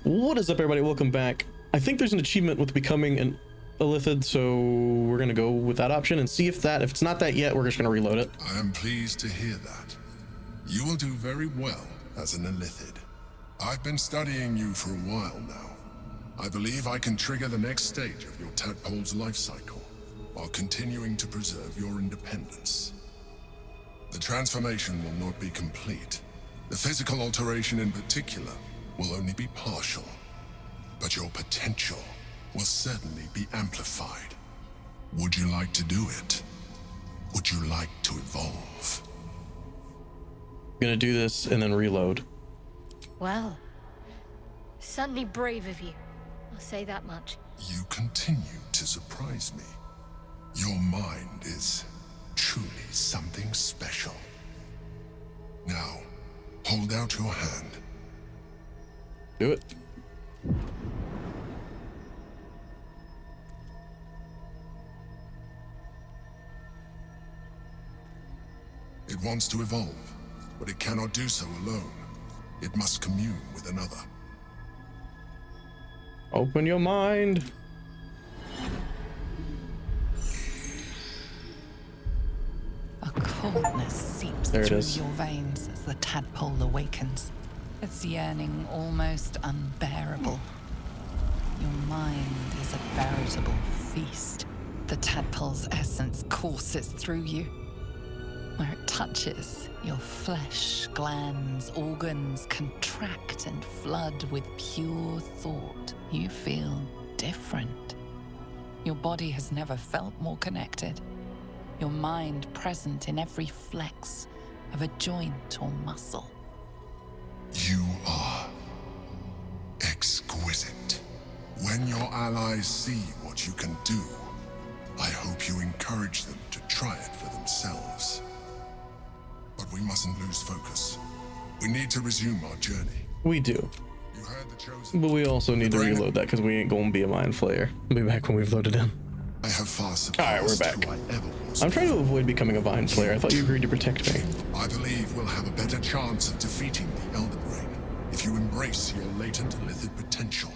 What is up, everybody? Welcome back. I think there's an achievement with becoming an Illithid, so we're gonna go with that option and see if it's not that yet, we're just gonna reload it. I am pleased to hear that. You will do very well as an Illithid. I've been studying you for a while now. I believe I can trigger the next stage of your tadpole's life cycle, while continuing to preserve your independence. The transformation will not be complete. The physical alteration in particular will only be partial, but your potential will certainly be amplified. Would you like to do it? Would you like to evolve? I'm gonna do this and then reload. Well, certainly brave of you. I'll say that much. You continue to surprise me. Your mind is truly something special. Now, hold out your hand. Do it. It wants to evolve, but it cannot do so alone. It must commune with another. Open your mind. A coldness seeps There it through is. your veins as the tadpole awakens. Its yearning almost unbearable. Your mind is a veritable feast. The tadpole's essence courses through you. Where it touches, your flesh, glands, organs contract and flood with pure thought. You feel different. Your body has never felt more connected. Your mind present in every flex of a joint or muscle. You are exquisite. When your allies see what you can do, I hope you encourage them to try it for themselves. But we mustn't lose focus. We need to resume our journey. We do. You heard the chosen. But we also need to reload that because we ain't gonna be a mind flayer. I'll be back when we've loaded in. I have far Alright, we're surpassed back. who I ever was. I'm trying to avoid becoming a vine flayer. I thought you agreed to protect me. I believe we'll have a better chance of defeating the Elder Brain if you embrace your latent Illithid potential.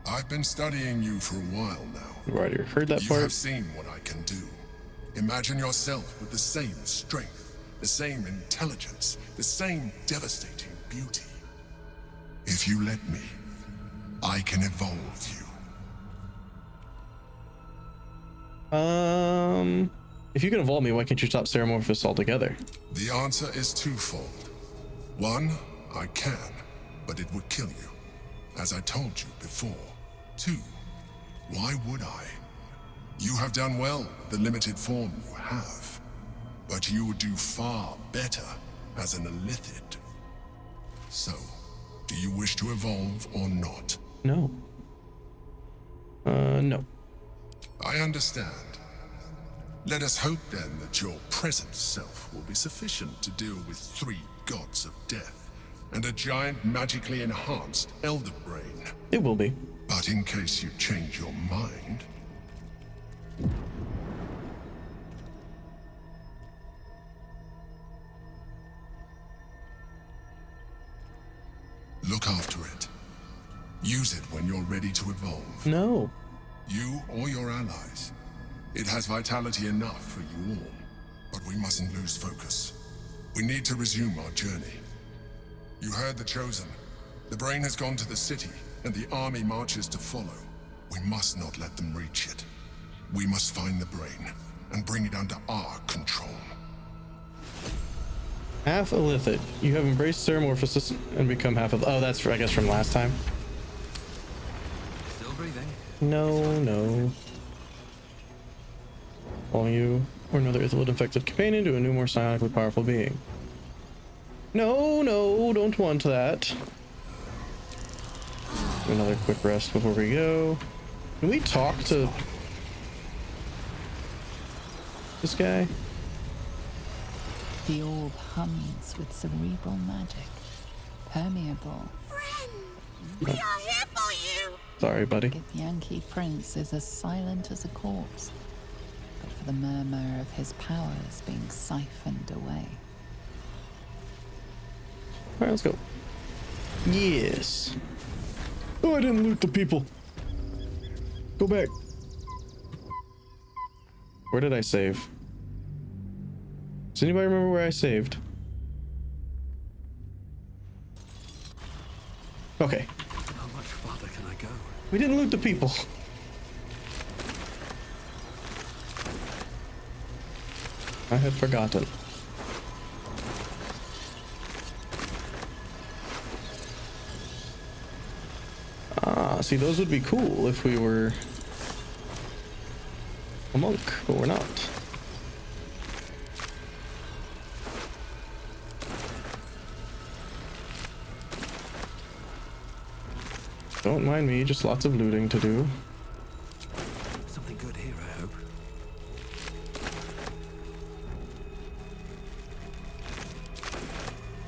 I've been studying you for a while now. You've already heard that You part. have seen what I can do. Imagine yourself with the same strength, the same intelligence, the same devastating beauty. If you let me, I can evolve you. If you can evolve me, why can't you stop Ceramorphous altogether? The answer is twofold. One, I can, but it would kill you, as I told you before. Two, why would I? You have done well with the limited form you have, but you would do far better as an Illithid. So, do you wish to evolve or not? No. No. I understand. Let us hope then that your present self will be sufficient to deal with 3 gods of death and a giant magically enhanced Elder Brain. It will be. But in case you change your mind... Look after it. Use it when you're ready to evolve. No. You or your allies. It has vitality enough for you all. But we mustn't lose focus. We need to resume our journey. You heard the chosen. The brain has gone to the city, and the army marches to follow. We must not let them reach it. We must find the brain, and bring it under our control. Half Illithid. You have embraced Ceramorphosis and become half of... Oh, that's, I guess, from last time. Still breathing. No. Follow you or another Illithid-infected companion to a new, more psionically powerful being. No, don't want that. Do another quick rest before we go. Can we talk to this guy? The orb hums with cerebral magic, permeable. Friend, we are here for you. Sorry, buddy. Yankee Prince is as silent as a corpse, but for the murmur of his powers being siphoned away. Alright, let's go. Yes. Oh, I didn't loot the people. Go back. Where did I save? Does anybody remember where I saved? Okay. How much farther can I go? We didn't loot the people. I had forgotten. Ah, see, those would be cool if we were a monk, but we're not. Don't mind me, just lots of looting to do. Something good here, I hope.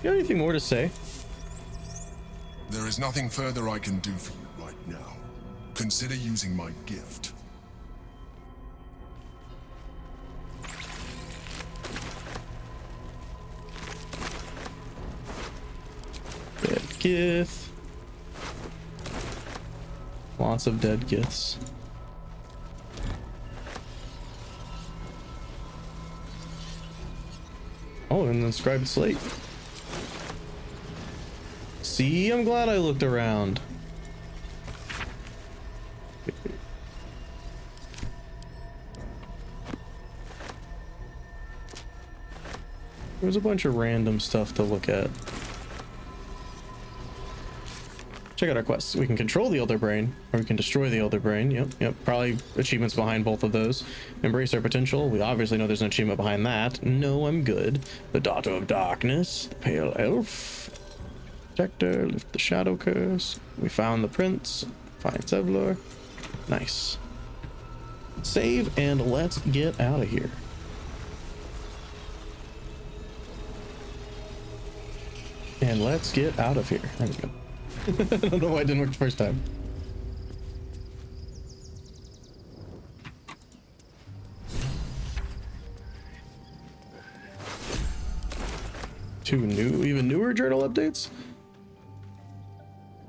You have anything more to say? There is nothing further I can do for you right now. Consider using my gift. Dead gith. Lots of dead giths. Oh, and inscribed slate. See, I'm glad I looked around. There's a bunch of random stuff to look at. Check out our quests. We can control the Elder Brain, or we can destroy the Elder Brain. Yep. Probably achievements behind both of those. Embrace our potential. We obviously know there's an achievement behind that. No, I'm good. The Daughter of Darkness. The Pale Elf. Protector. Lift the Shadow Curse. We found the Prince. Find Zevlor. Nice. Save, and let's get out of here. And let's get out of here. There we go. I don't know why it didn't work the first time. Two new, even newer journal updates.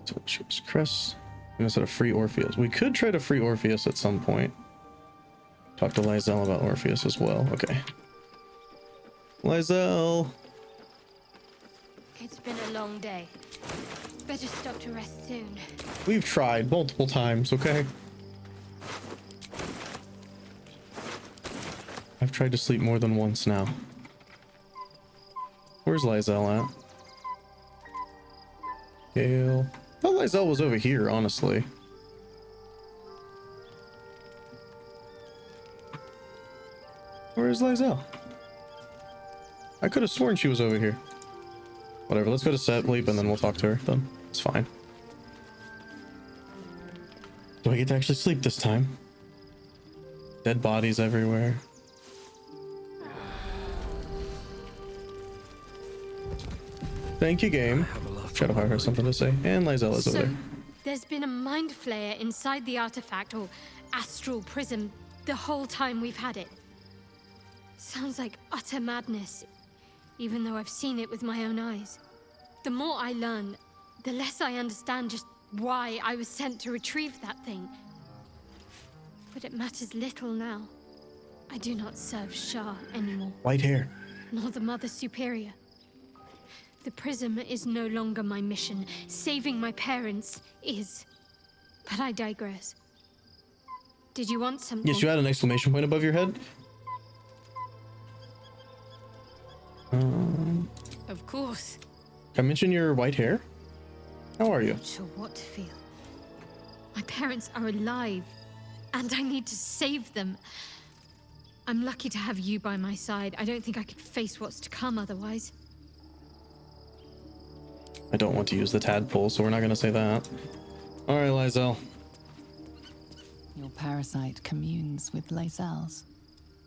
Tumultuous Crest. Instead of free Orpheus. We could try to free Orpheus at some point. Talk to Lysel about Orpheus as well. Okay. Lysel. It's been a long day. Better stop to rest soon. We've tried multiple times, okay? I've tried to sleep more than once now. Where's Lysel at? Gale. I thought Lysel was over here, honestly. Where is Lysel? I could have sworn she was over here. Whatever, let's go to set bleep and then we'll talk to her then. It's fine. Do I get to actually sleep this time? Dead bodies everywhere. Thank you, game. Shadowfire has something to say. And Lysel is over there. There's been a mind flayer inside the artifact, or astral prism, the whole time we've had it. Sounds like utter madness, even though I've seen it with my own eyes. The more I learn, the less I understand just why I was sent to retrieve that thing. But it matters little now. I do not serve Shah anymore, White hair. nor the Mother Superior. The prism is no longer my mission. Saving my parents is. But I digress. Did you want something? Yes, you had an exclamation point above your head. Of course. Can I mention your white hair? How are you? Not sure what to feel. My parents are alive, and I need to save them. I'm lucky to have you by my side. I don't think I could face what's to come otherwise. I don't want to use the tadpole, so we're not going to say that. All right, Lysel. Your parasite communes with Lysel's.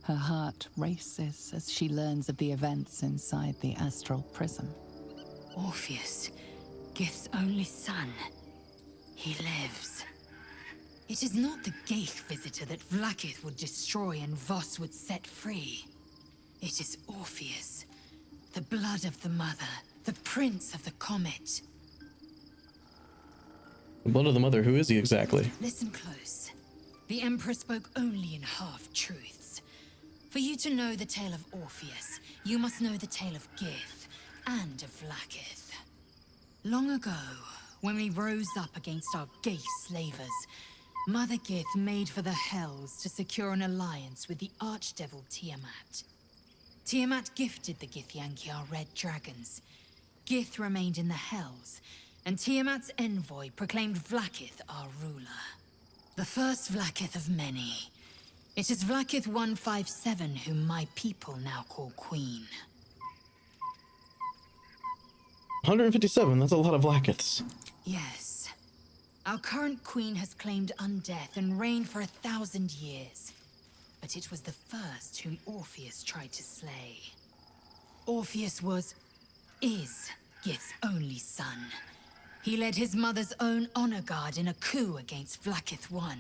Her heart races as she learns of the events inside the astral prism. Orpheus, Gith's only son. He lives. It is not the Geich visitor that Vlaakith would destroy and Voss would set free. It is Orpheus, the blood of the mother, the prince of the comet. The blood of the mother, who is he exactly? Listen close. The Emperor spoke only in half-truths. For you to know the tale of Orpheus, you must know the tale of Gith and of Vlaakith. Long ago, when we rose up against our Geich slavers, Mother Gith made for the Hells to secure an alliance with the archdevil Tiamat. Tiamat gifted the Githyanki our red dragons. Gith remained in the Hells, and Tiamat's envoy proclaimed Vlaakith our ruler. The first Vlaakith of many. It is Vlaakith 157 whom my people now call Queen. 157, that's a lot of Vlaakiths. Yes. Our current queen has claimed undeath and reigned for 1,000 years. But it was the first whom Orpheus tried to slay. Orpheus is Gith's only son. He led his mother's own honor guard in a coup against Vlaakith I.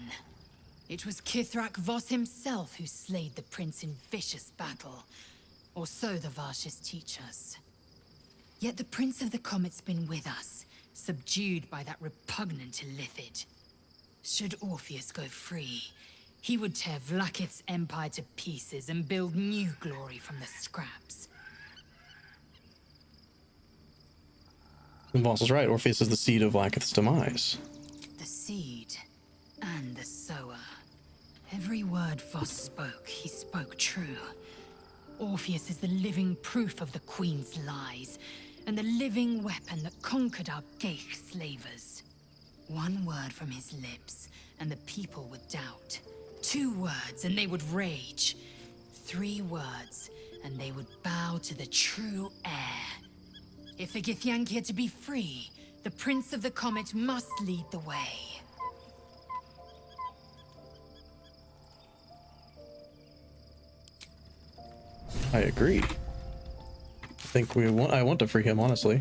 It was Kithrak Voss himself who slayed the prince in vicious battle. Or so the Varshas teach us. Yet the Prince of the Comet's been with us, subdued by that repugnant Illithid. Should Orpheus go free, he would tear Vlaakith's empire to pieces and build new glory from the scraps. And Voss is right, Orpheus is the seed of Vlaakith's demise. The seed and the sower. Every word Voss spoke, he spoke true. Orpheus is the living proof of the Queen's lies, and the living weapon that conquered our Geich slavers. One word from his lips, and the people would doubt. 2 words, and they would rage. 3 words, and they would bow to the true heir. If the Githyanki are to be free, the Prince of the Comet must lead the way. I agree. I think I want to free him, honestly.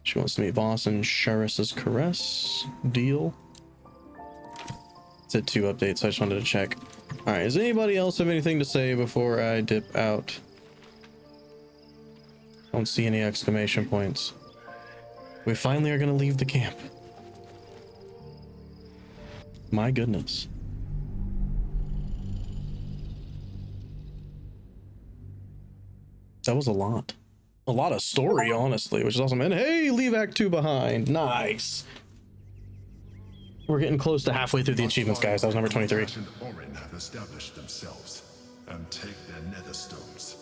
She wants to meet Voss and Charis's caress. Deal. It's at 2 updates, so I just wanted to check. Alright, does anybody else have anything to say before I dip out? Don't see any exclamation points. We finally are gonna leave the camp. My goodness. That was a lot. A lot of story, honestly, which is awesome. And hey, leave Act 2 behind. Nice. We're getting close to halfway through the achievements, guys. That was number 23. And Orin have established themselves and take their nether stones.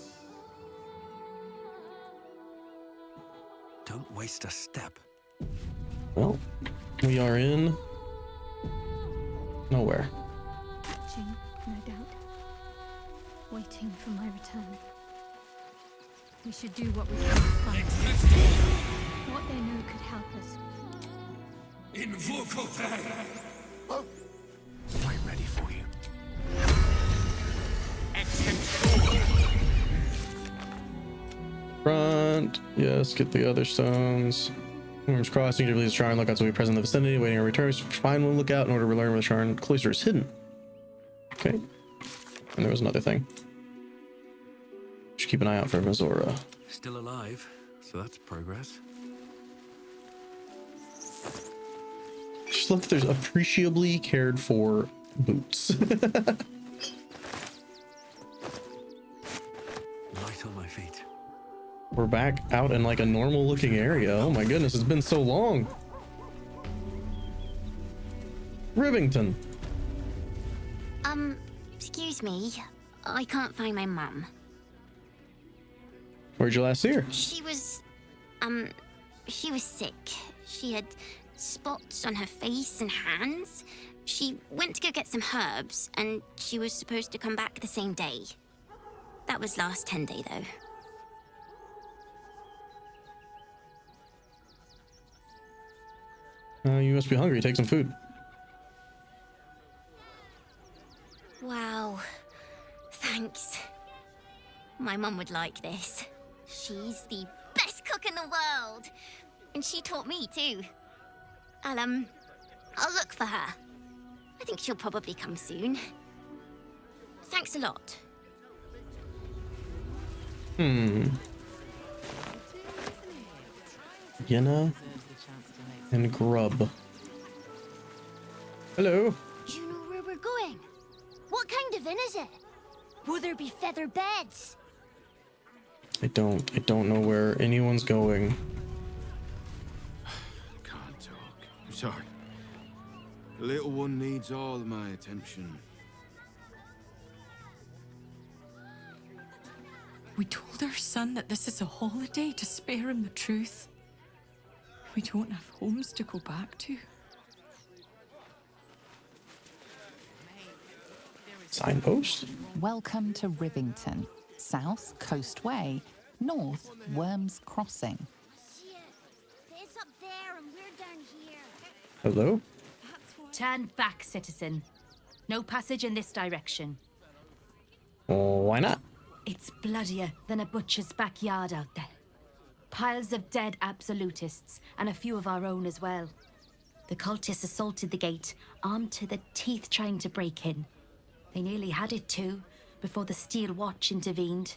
Don't waste a step. Well, we are in nowhere. Watching, no doubt. Waiting for my return. We should do what we can to find what they know could help us. I'm ready for you. Front. Yes, get the other stones. Rooms crossed. Need to release the Shrine. Lookouts will be present in the vicinity. Waiting a return. Find one lookout in order to learn where the Shrine cloister is hidden. Okay. And there was another thing. Should keep an eye out for Mizora. Still alive, so that's progress. I just love that there's appreciably cared for boots. Light on my feet. We're back out in like a normal looking area. Oh my goodness, it's been so long. Rivington. Excuse me. I can't find my mum. Where'd you last see her? She was sick. She had spots on her face and hands. She went to go get some herbs, and she was supposed to come back the same day. That was last 10 day, though. You must be hungry. Take some food. Wow. Thanks. My mum would like this. She's the best cook in the world. And she taught me too. I'll look for her. I think she'll probably come soon. Thanks a lot. Yenna and Grub. Hello. Do you know where we're going? What kind of inn is it? Will there be feather beds? I don't know where anyone's going. Can't talk. I'm sorry. The little one needs all of my attention. We told our son that this is a holiday to spare him the truth. We don't have homes to go back to. Signpost? Welcome to Rivington. South, Coast Way. North, Worms Crossing. See it. It's up there and we're down here. Hello? Turn back, citizen. No passage in this direction. Why not? It's bloodier than a butcher's backyard out there. Piles of dead absolutists, and a few of our own as well. The cultists assaulted the gate, armed to the teeth trying to break in. They nearly had it too, before the Steel Watch intervened.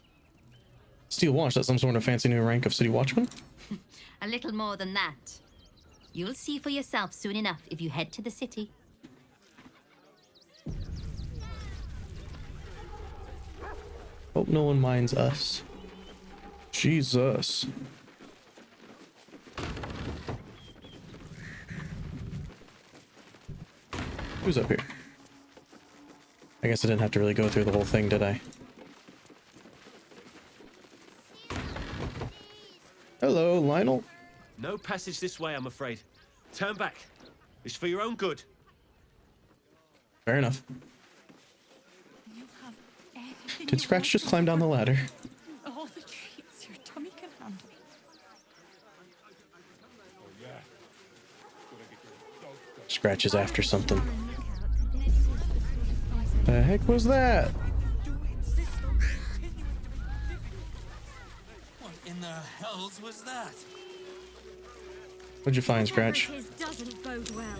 Steel Watch, that's some sort of fancy new rank of City Watchman? A little more than that. You'll see for yourself soon enough if you head to the city. Hope no one minds us. Jesus. Who's up here? I guess I didn't have to really go through the whole thing, did I? Hello, Lionel. No passage this way, I'm afraid. Turn back. It's for your own good. Fair enough. You have everything Did you Scratch want. just climb down the ladder? All the treats your tummy can handle. Scratch is after something. The heck was that? What in the hells was that? What'd you find, Scratch? Whatever it is doesn't bode well.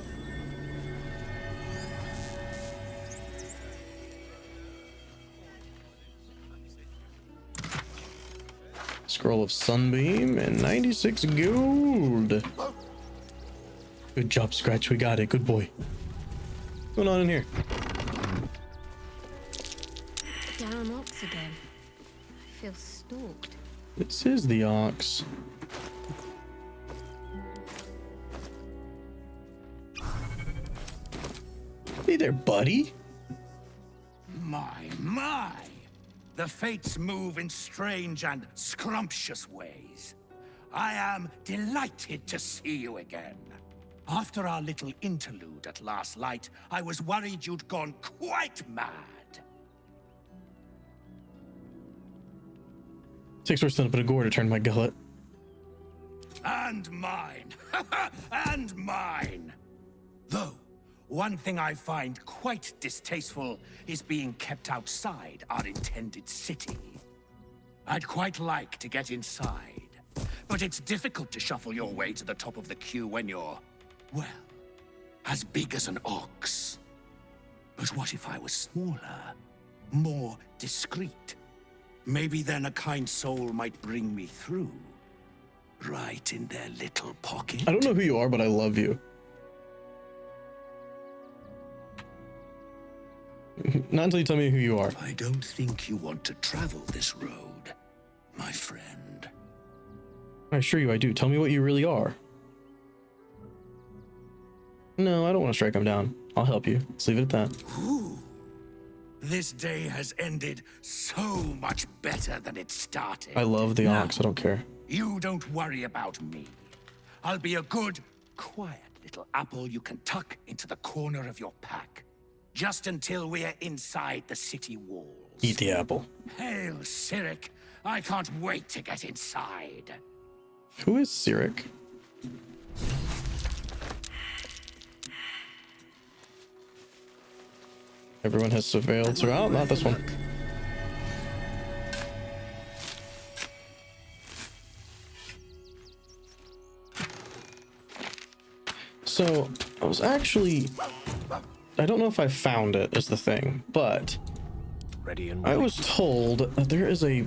Scroll of Sunbeam and 96 gold. Good job, Scratch. We got it. Good boy. What's going on in here? Damn ox again. I feel stalked. This is the ox. Hey there, buddy. My! The fates move in strange and scrumptious ways. I am delighted to see you again. After our little interlude at last light, I was worried you'd gone quite mad. Takes worse than a bit of gore to turn my gullet. And mine. And mine. Though, one thing I find quite distasteful is being kept outside our intended city. I'd quite like to get inside, but it's difficult to shuffle your way to the top of the queue when you're, well, as big as an ox. But what if I was smaller, more discreet? Maybe then a kind soul might bring me through. Right in their little pocket. I don't know who you are, but I love you. Not until you tell me who you are. I don't think you want to travel this road, my friend. I assure you I do. Tell me what you really are. No, I don't want to strike him down. I'll help you. Let's leave it at that. Ooh. This day has ended so much better than it started. I love the Now, ox. I don't care. You don't worry about me. I'll be a good, quiet little apple you can tuck into the corner of your pack. Just until we're inside the city walls. Eat the apple. Hail, Cyric. I can't wait to get inside. Who is Cyric? Everyone has surveilled throughout. Not this one. So, I was actually... I don't know if I found it, is the thing, but... Ready and I was told that there is a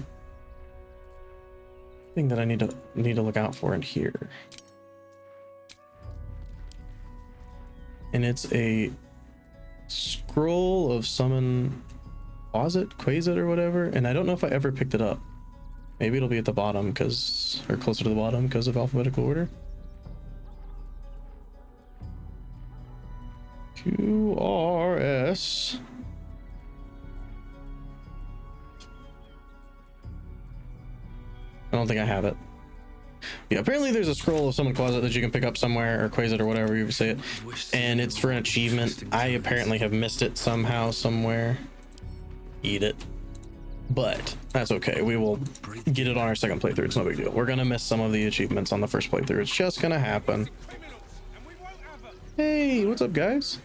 thing that I need to look out for in here. And it's a scroll of summon Quasit or whatever, and I don't know if I ever picked it up. Maybe it'll be at the bottom or closer to the bottom because of alphabetical order. QRS. I don't think I have it. Yeah, apparently there's a scroll of summon Quasit that you can pick up somewhere, or Quasit or whatever you say it, and it's for an achievement. I apparently have missed it somehow, somewhere. Eat it. But that's okay. We will get it on our second playthrough. It's no big deal. We're gonna miss some of the achievements on the first playthrough. It's just gonna happen. Hey, what's up, guys?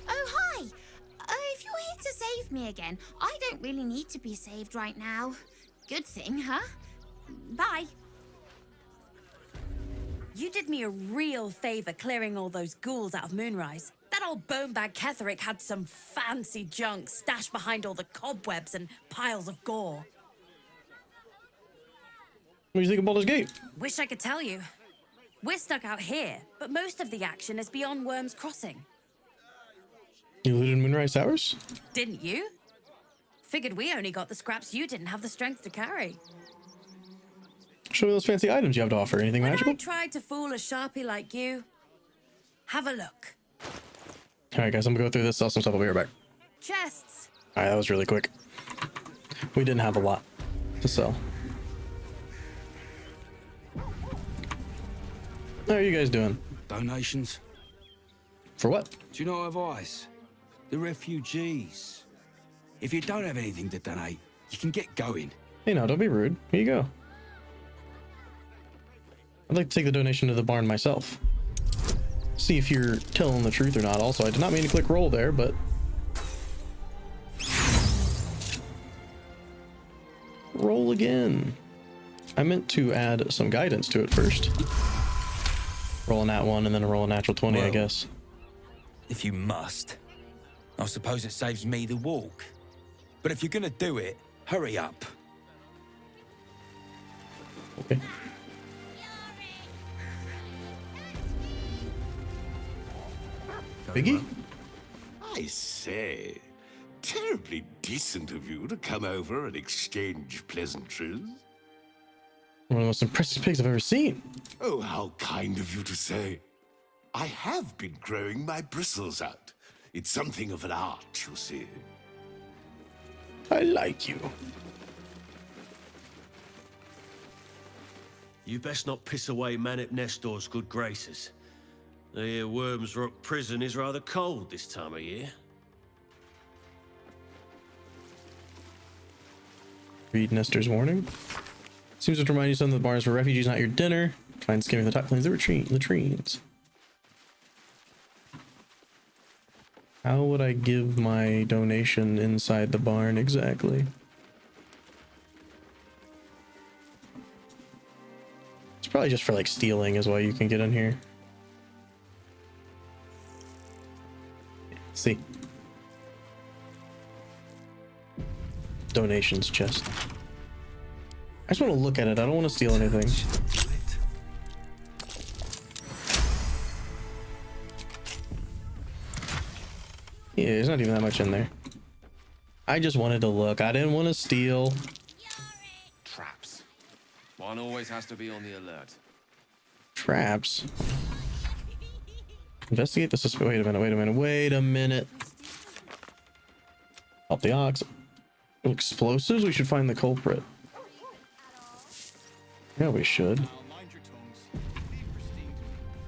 Oh, hi! If you're here to save me again, I don't really need to be saved right now. Good thing, huh? Bye. You did me a real favor clearing all those ghouls out of Moonrise. That old bonebag Ketherick had some fancy junk stashed behind all the cobwebs and piles of gore. What do you think of Baldur's Gate? Wish I could tell you. We're stuck out here, but most of the action is beyond Worm's Crossing. You looted Moonrise Towers? Didn't you? Figured we only got the scraps you didn't have the strength to carry. Show me those fancy items you have to offer. Anything magical? I tried to fool a Sharpie like you. Have a look. Alright guys, I'm gonna go through this, sell some stuff, I'll be right back. Chests. Alright, that was really quick. We didn't have a lot to sell. How are you guys doing? Donations. For what? Do you know advice? The refugees. If you don't have anything to donate, you can get going. Hey now, don't be rude. Here you go. I'd like to take the donation to the barn myself. See if you're telling the truth or not. Also, I did not mean to click roll there, but roll again. I meant to add some guidance to it first. Roll a nat 1 and then roll a natural 20, I guess. If you must, I suppose it saves me the walk. But if you're gonna do it, hurry up. Okay. Biggie? I say, terribly decent of you to come over and exchange pleasantries. One of the most impressive pigs I've ever seen. Oh, how kind of you to say. I have been growing my bristles out. It's something of an art, you see. I like you. You best not piss away Manip Nestor's good graces. I hear Worm's Rock Prison is rather cold this time of year. Read Nestor's warning. Seems to remind you something that the barn is for refugees, not your dinner. Find skimming the top plains, the latrines. How would I give my donation inside the barn exactly? It's probably just for like stealing is why you can get in here. Let's see. Donations chest. I just want to look at it. I don't want to steal anything. Yeah, there's not even that much in there. I just wanted to look. I didn't want to steal. Traps. One always has to be on the alert. Traps. Investigate the suspect. Wait a minute. Help the ox. Explosives? We should find the culprit. Yeah, we should.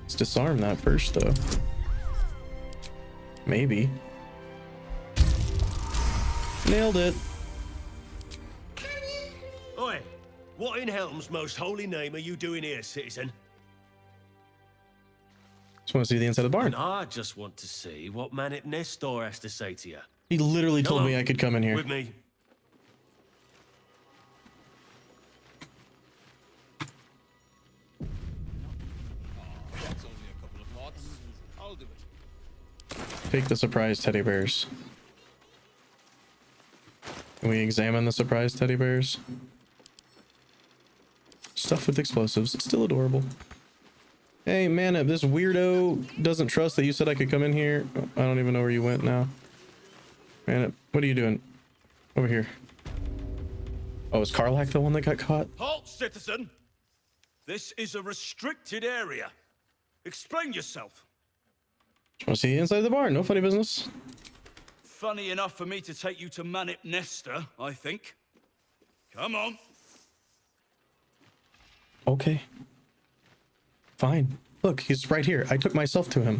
Let's disarm that first, though. Maybe. Nailed it. Oi! What in Helm's most holy name are you doing here, citizen? Just want to see the inside of the barn. And I just want to see what Manip Nestor has to say to you. He literally told me I could come in here. With me. Take the surprise teddy bears. Can we examine the surprise teddy bears? Stuffed with explosives. It's still adorable. Hey, man, if this weirdo doesn't trust that you said I could come in here. I don't even know where you went now. Man, what are you doing? Over here. Oh, is Karlak the one that got caught? Halt, citizen! This is a restricted area. Explain yourself. Just want to see the inside of the bar. No funny business. Funny enough for me to take you to Manip Nesta, I think. Come on. Okay. Fine. Look, he's right here. I took myself to him.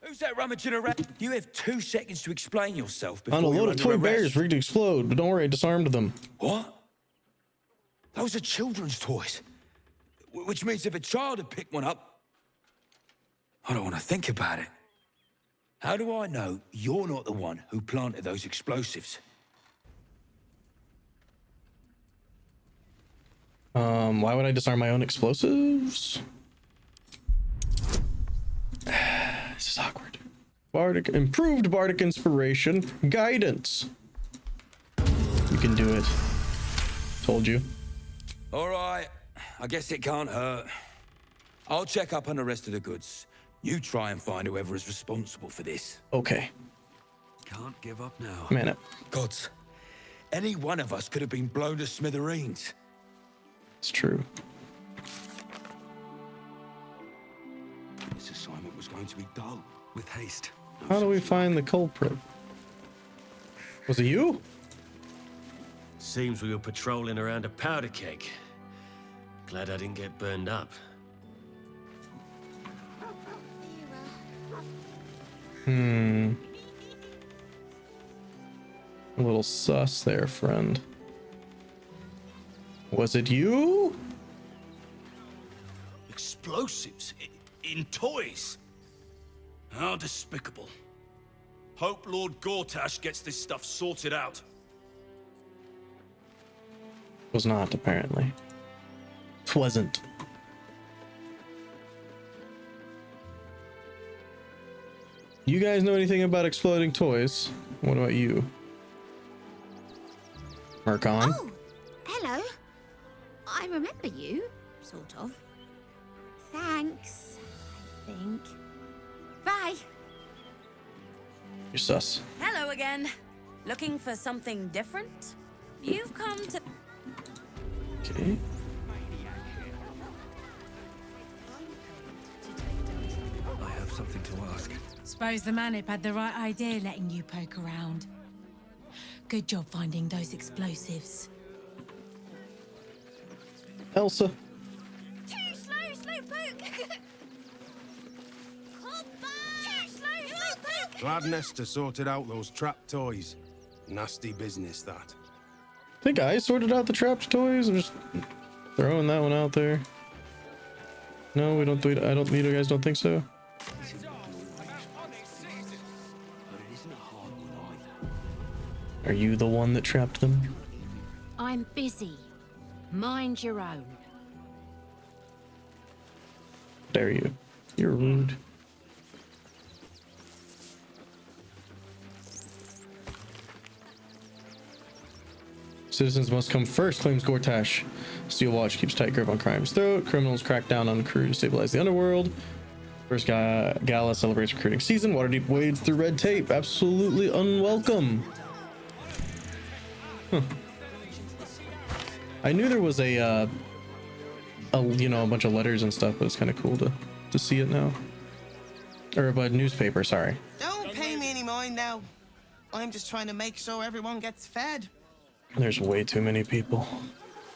Who's that rummaging around? You have 2 seconds to explain yourself before On a you're load of under toy arrest. bears rigged to explode, but don't worry, I disarmed them. What? Those are children's toys. Which means if a child had picked one up... I don't want to think about it. How do I know you're not the one who planted those explosives? Why would I disarm my own explosives? This is awkward. Improved bardic inspiration. Guidance. You can do it. Told you. All right. I guess it can't hurt. I'll check up on the rest of the goods. You try and find whoever is responsible for this. Okay. Can't give up now. Man, Gods, any one of us could have been blown to smithereens. it's true. This assignment was going to be dull. With haste. How do we find the culprit? Was it you? Seems we were patrolling around a powder keg. Glad I didn't get burned up. A little sus there, friend. Was it you? Explosives? In toys? How despicable. Hope Lord Gortash gets this stuff sorted out. Was not, apparently. Wasn't. You guys know anything about exploding toys? What about you? Mercon? Oh, hello. I remember you, sort of. Thanks, I think. Bye. You're sus. Hello again. Looking for something different? You've come to... Okay. I have something to ask. Suppose the Manip had the right idea letting you poke around. Good job finding those explosives. Elsa. Too slow poke. Too slow poke. Glad Nesta sorted out those trapped toys. Nasty business, that. I think I sorted out the trapped toys. I'm just throwing that one out there. No, we don't do it. I don't. You guys don't think so? Are you the one that trapped them? I'm busy. Mind your own. Dare you? You're rude. Citizens must come first, claims Gortash. Steel Watch keeps tight grip on crime's throat. Criminals crack down on the crew to stabilize the underworld. First gala celebrates recruiting season. Waterdeep wades through red tape. Absolutely unwelcome. Huh. I knew there was a you know, a bunch of letters and stuff, but it's kind of cool to see it now. Or a newspaper, sorry. Don't pay me any mind now. I'm just trying to make sure everyone gets fed. There's way too many people.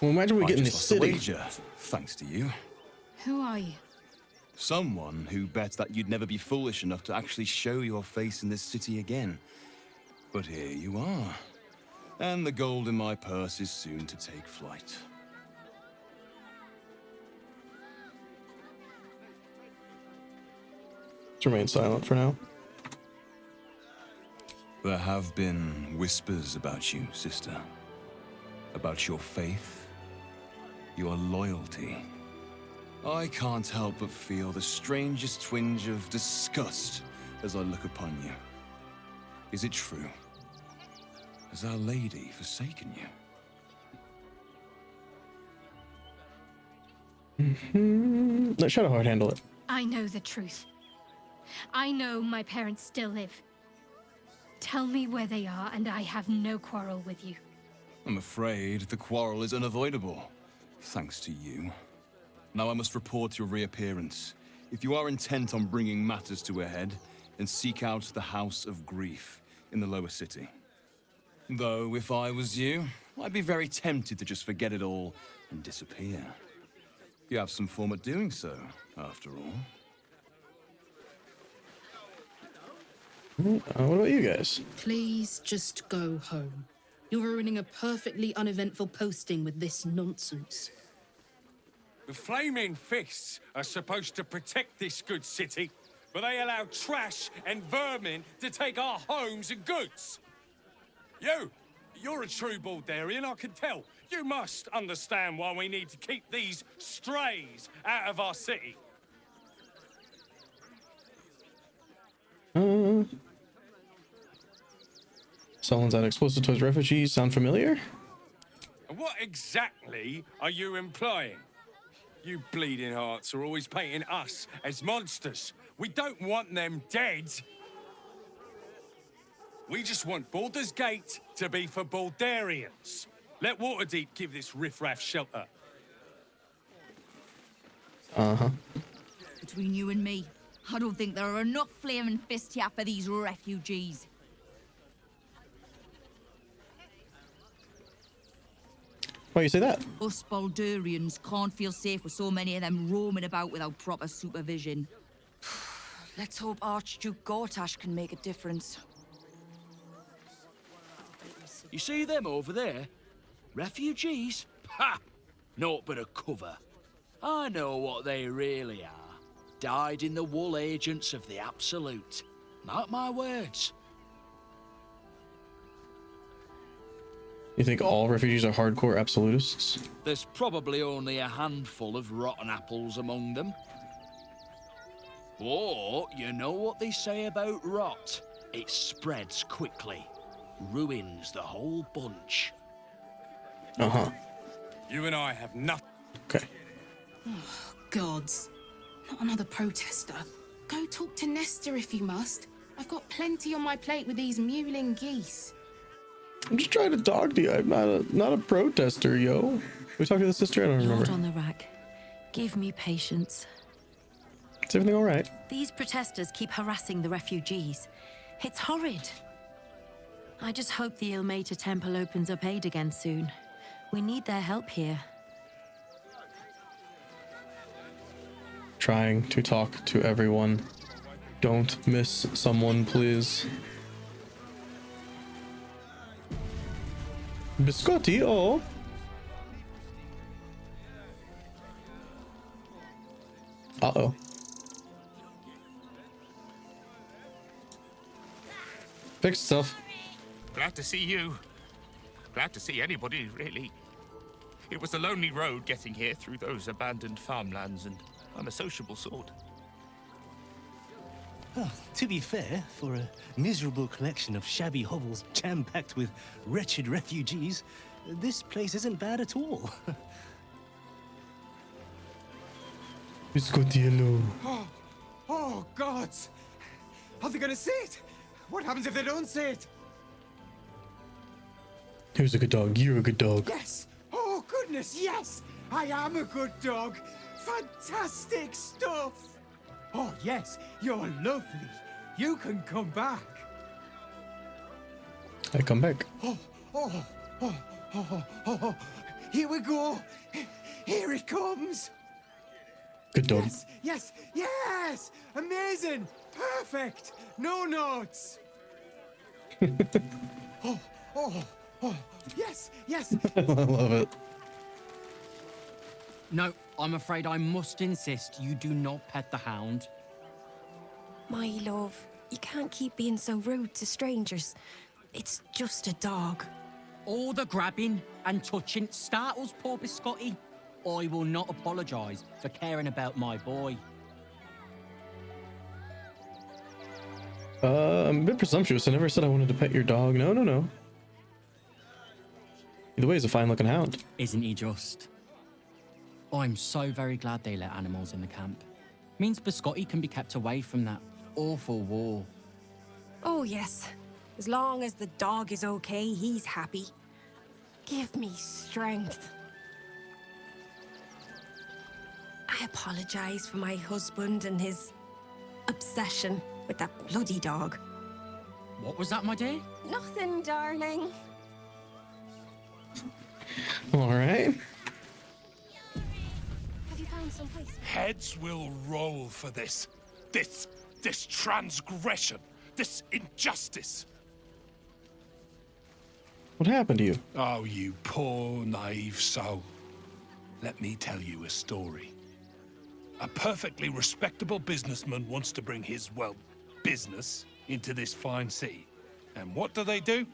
Well, imagine we get in this city. Wager, thanks to you. Who are you? Someone who bets that you'd never be foolish enough to actually show your face in this city again. But here you are. And the gold in my purse is soon to take flight. Let's remain silent for now. There have been whispers about you, sister. About your faith, your loyalty. I can't help but feel the strangest twinge of disgust as I look upon you. Is it true? Has Our Lady forsaken you? Let Shadowheart handle it. I know the truth. I know my parents still live. Tell me where they are, and I have no quarrel with you. I'm afraid the quarrel is unavoidable, thanks to you. Now I must report your reappearance. If you are intent on bringing matters to a head, then seek out the House of Grief in the lower city. Though, if I was you, I'd be very tempted to just forget it all and disappear. You have some form at doing so, after all. What about you guys? Please just go home. You're ruining a perfectly uneventful posting with this nonsense. The Flaming Fists are supposed to protect this good city, but they allow trash and vermin to take our homes and goods. You're a true Baldurian, I can tell. You must understand why we need to keep these strays out of our city. Someone's at explosive towards refugees. Sound familiar? And what exactly are you implying? You bleeding hearts are always painting us as monsters. We don't want them dead. We just want Baldur's Gate to be for Baldurians. Let Waterdeep give this riffraff shelter. Uh-huh. Between you and me, I don't think there are enough Flaming Fists here for these refugees. Why you say that? Us Baldurians can't feel safe with so many of them roaming about without proper supervision. Let's hope Archduke Gortash can make a difference. You see them over there? Refugees? Ha! Naught but a cover. I know what they really are. Dyed-in-the-wool agents of the Absolute. Mark my words. You think all refugees are hardcore absolutists? There's probably only a handful of rotten apples among them. Or, you know what they say about rot? It spreads quickly. Ruins the whole bunch. Uh-huh. You and I have nothing. Okay. Oh, gods. Not another protester. Go talk to Nestor if you must. I've got plenty on my plate with these mewling geese. I'm just trying to talk to you. I'm not a protester, yo. We talked to the sister? I don't remember. Lord on the rack. Give me patience. Is everything all right? These protesters keep harassing the refugees. It's horrid. I just hope the Ilmater Temple opens up aid again soon. We need their help here. Trying to talk to everyone. Don't miss someone, please. Biscotti, oh. Uh-oh. Fix itself. Glad to see you. Glad to see anybody, really. It was a lonely road getting here through those abandoned farmlands, and I'm a sociable sort. Oh, to be fair, for a miserable collection of shabby hovels jam-packed with wretched refugees, this place isn't bad at all. Biscottiello. Oh, gods! Are they gonna see it? What happens if they don't see it? Who's a good dog? You're a good dog. Yes! Oh, goodness, yes! I am a good dog! Fantastic stuff! Oh, yes, you're lovely. You can come back. I come back. Oh. Here we go. Here it comes. Good dog. Yes. Amazing. Perfect. No notes. Oh. Yes. I love it. No, I'm afraid I must insist you do not pet the hound. My love, you can't keep being so rude to strangers. It's just a dog. All the grabbing and touching startles poor Biscotti. I will not apologise for caring about my boy. I'm a bit presumptuous. I never said I wanted to pet your dog. No. Either way, he's a fine-looking hound. Isn't he just? I'm so very glad they let animals in the camp. Means Biscotti can be kept away from that awful war. Oh, yes. As long as the dog is okay, he's happy. Give me strength. I apologize for my husband and his obsession with that bloody dog. What was that, my dear? Nothing, darling. All right. Have you found some place? Heads will roll for this. This transgression. This injustice. What happened to you? Oh, you poor, naive soul. Let me tell you a story. A perfectly respectable businessman wants to bring his, well, business into this fine city. And what do?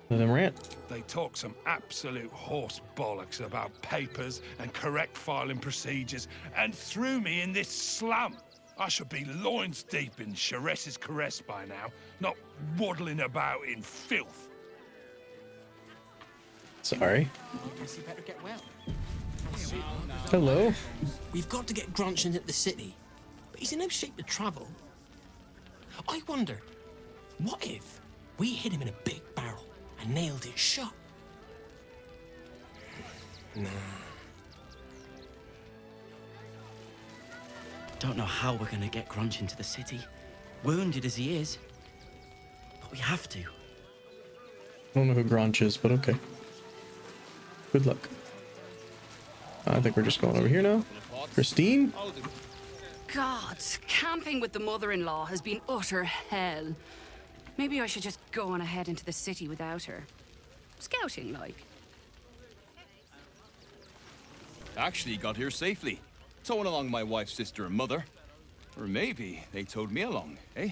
Let them rant. They talk some absolute horse bollocks about papers and correct filing procedures and threw me in this slum. I should be loins deep in Chares's caress by now, not waddling about in filth. Sorry. Guess you better get well. Hello. We've got to get Grunch into the city, but he's in no shape to travel. I wonder, what if we hit him in a big barrel and nailed it shut? Nah. Don't know how we're gonna get Grunch into the city, wounded as he is, but we have to. I don't know who Grunch is, but okay. Good luck. I think we're just going over here now. Christine? God, camping with the mother-in-law has been utter hell. Maybe I should just go on ahead into the city without her. Scouting, like. Actually got here safely. Towing along my wife's sister and mother. Or maybe they towed me along, eh?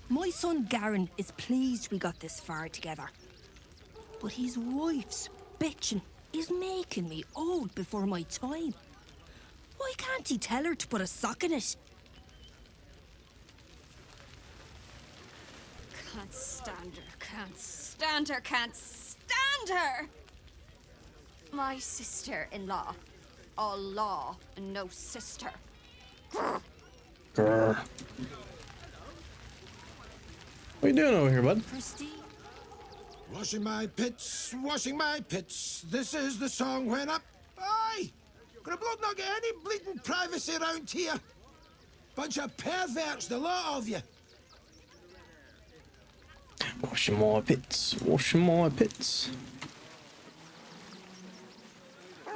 My son Garen is pleased we got this far together. But his wife's bitching is making me old before my time. Why can't he tell her to put a sock in it? Can't stand her, can't stand her, can't stand her! My sister-in-law. All law and no sister. Grr. Grr. What are you doing over here, bud? Washing my pits, this is the song when up. Aye! Gonna blood not get any bleeding privacy around here. Bunch of perverts, the lot of you. Washing my pits, washing my pits.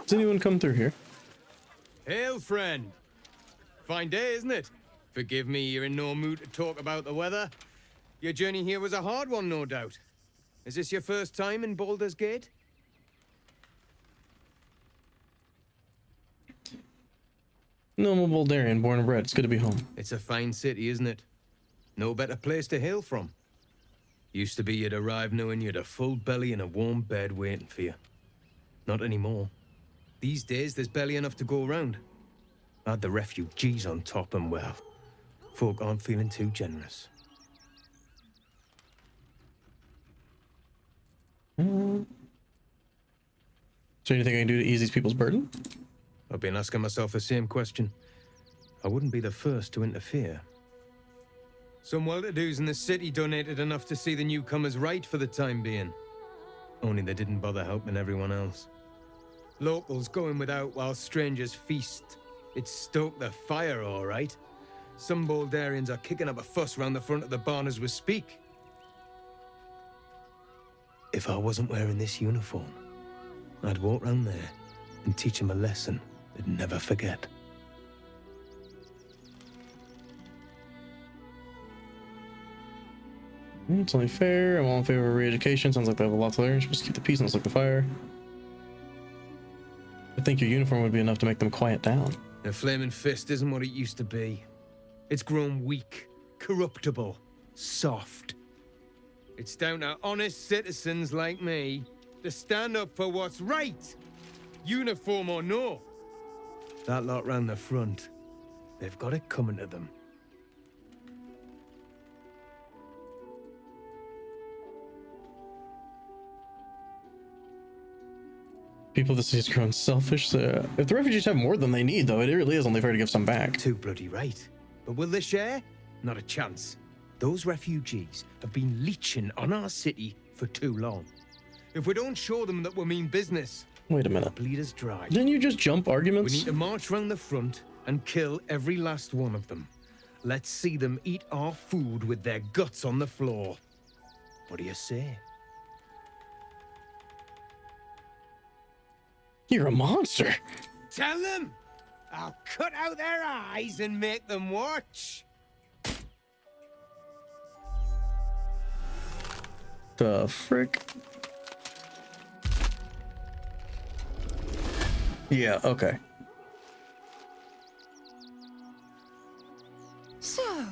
Does anyone come through here? Hail, friend. Fine day, isn't it? Forgive me, you're in no mood to talk about the weather. Your journey here was a hard one, no doubt. Is this your first time in Baldur's Gate? No, I'm a Baldurian, born and bred. It's good to be home. It's a fine city, isn't it? No better place to hail from. Used to be you'd arrive knowing you'd a full belly and a warm bed waiting for you. Not anymore. These days, there's barely enough to go around. Add the refugees on top and, well, folk aren't feeling too generous. So anything I can do to ease these people's burden? I've been asking myself the same question. I wouldn't be the first to interfere. Some well-to-dos in the city donated enough to see the newcomers right for the time being. Only they didn't bother helping everyone else. Locals going without while strangers feast. It stoked the fire, all right. Some Baldurians are kicking up a fuss round the front of the barn as we speak. If I wasn't wearing this uniform, I'd walk round there and teach them a lesson they'd never forget. It's only fair. I'm all in favor of re-education. Sounds like they have a lot to learn. You're supposed to keep the peace and like the fire. I think your uniform would be enough to make them quiet down. The flaming fist isn't what it used to be. It's grown weak, corruptible, soft. It's down to honest citizens like me to stand up for what's right, uniform or no. That lot round the front, they've got it coming to them. People of the city's grown selfish. So if the refugees have more than they need, though, it really is only fair to give some back. Too bloody right. But will they share? Not a chance. Those refugees have been leeching on our city for too long. If we don't show them that we mean business, wait a minute. Bleed us dry. Didn't you just jump arguments? We need to march round the front and kill every last one of them. Let's see them eat our food with their guts on the floor. What do you say? You're a monster. Tell them! I'll cut out their eyes and make them watch. The frick? Yeah, okay. So,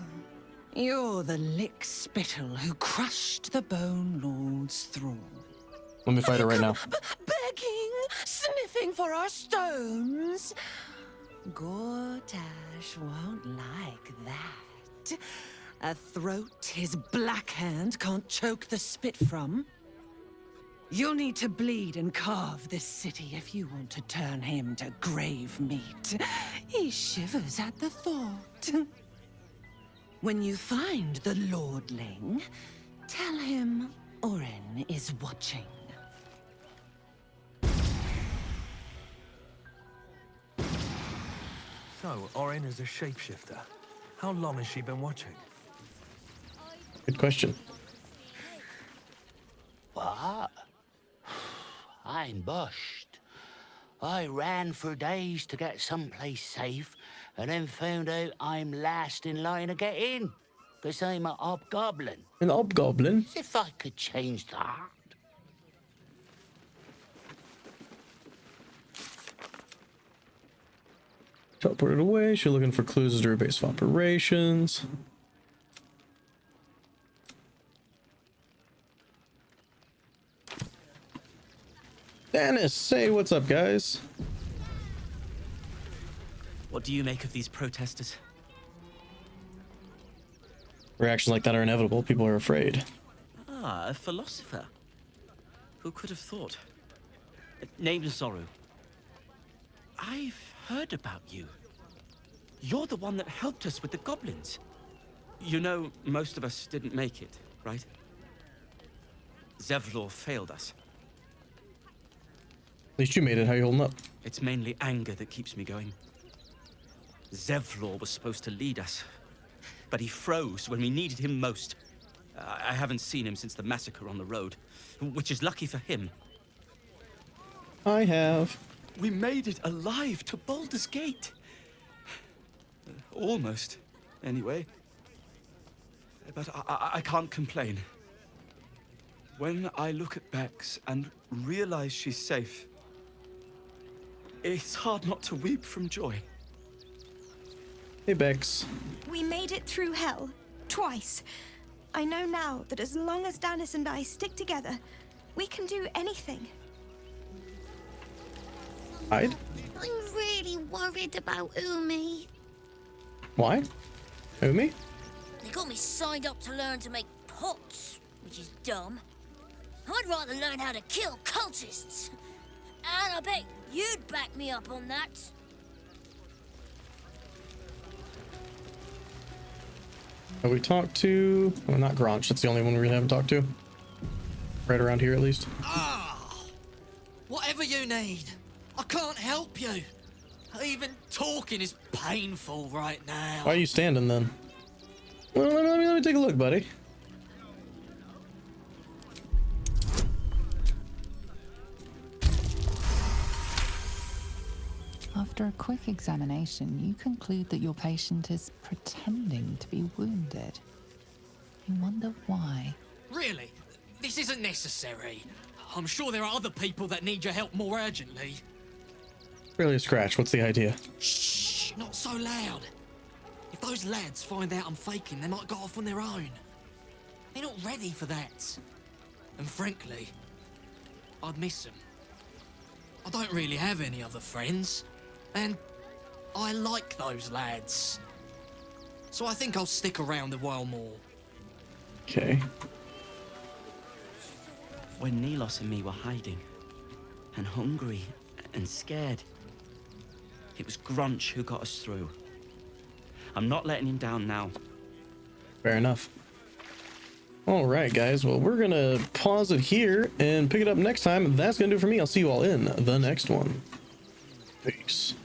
you're the lick spittle who crushed the Bone Lord's thrall. Let me fight her right now. Begging, sniffing for our stones. Gortash won't like that. A throat his black hand can't choke the spit from. You'll need to bleed and carve this city if you want to turn him to grave meat. He shivers at the thought. When you find the Lordling, tell him Orin is watching. So, Orin is a shapeshifter. How long has she been watching? Good question. What? I'm bushed. I ran for days to get someplace safe, and then found out I'm last in line to get in, because I'm an hobgoblin. An hobgoblin? As if I could change that. Teleported away. She's looking for clues to her base of operations. Dennis, say what's up, guys. What do you make of these protesters? Reactions like that are inevitable. People are afraid. Ah, a philosopher. Who could have thought? Named Zoru. I've heard about you. You're the one that helped us with the goblins. You know, most of us didn't make it, right? Zevlor failed us. At least you made it. How you holding up? It's mainly anger that keeps me going. Zevlor was supposed to lead us, but he froze when we needed him most. I haven't seen him since the massacre on the road, which is lucky for him. I have. We made it alive to Baldur's Gate. Almost, anyway. But I can't complain. When I look at Bex and realize she's safe, it's hard not to weep from joy. Hey, Bex. We made it through hell. Twice. I know now that as long as Dennis and I stick together, we can do anything. Hide? I'm really worried about Umi. Why? Umi? They got me signed up to learn to make pots, which is dumb. I'd rather learn how to kill cultists. And I bet you'd back me up on that. Have we talked to... Well, not Granch. That's the only one we really haven't talked to. Right around here, at least. Whatever you need. I can't help you. Even talking is painful right now. Why are you standing, then? Well, let me take a look, buddy. After a quick examination, you conclude that your patient is pretending to be wounded. You wonder why. Really? This isn't necessary. I'm sure there are other people that need your help more urgently. Barely a scratch. What's the idea? Shh, not so loud. If those lads find out I'm faking, they might go off on their own. They're not ready for that. And frankly, I'd miss them. I don't really have any other friends. And I like those lads. So I think I'll stick around a while more. Okay. When Nilos and me were hiding, and hungry and scared. It was Grunch who got us through. I'm not letting him down now. Fair enough. All right, guys. Well, we're going to pause it here and pick it up next time. That's going to do it for me. I'll see you all in the next one. Peace.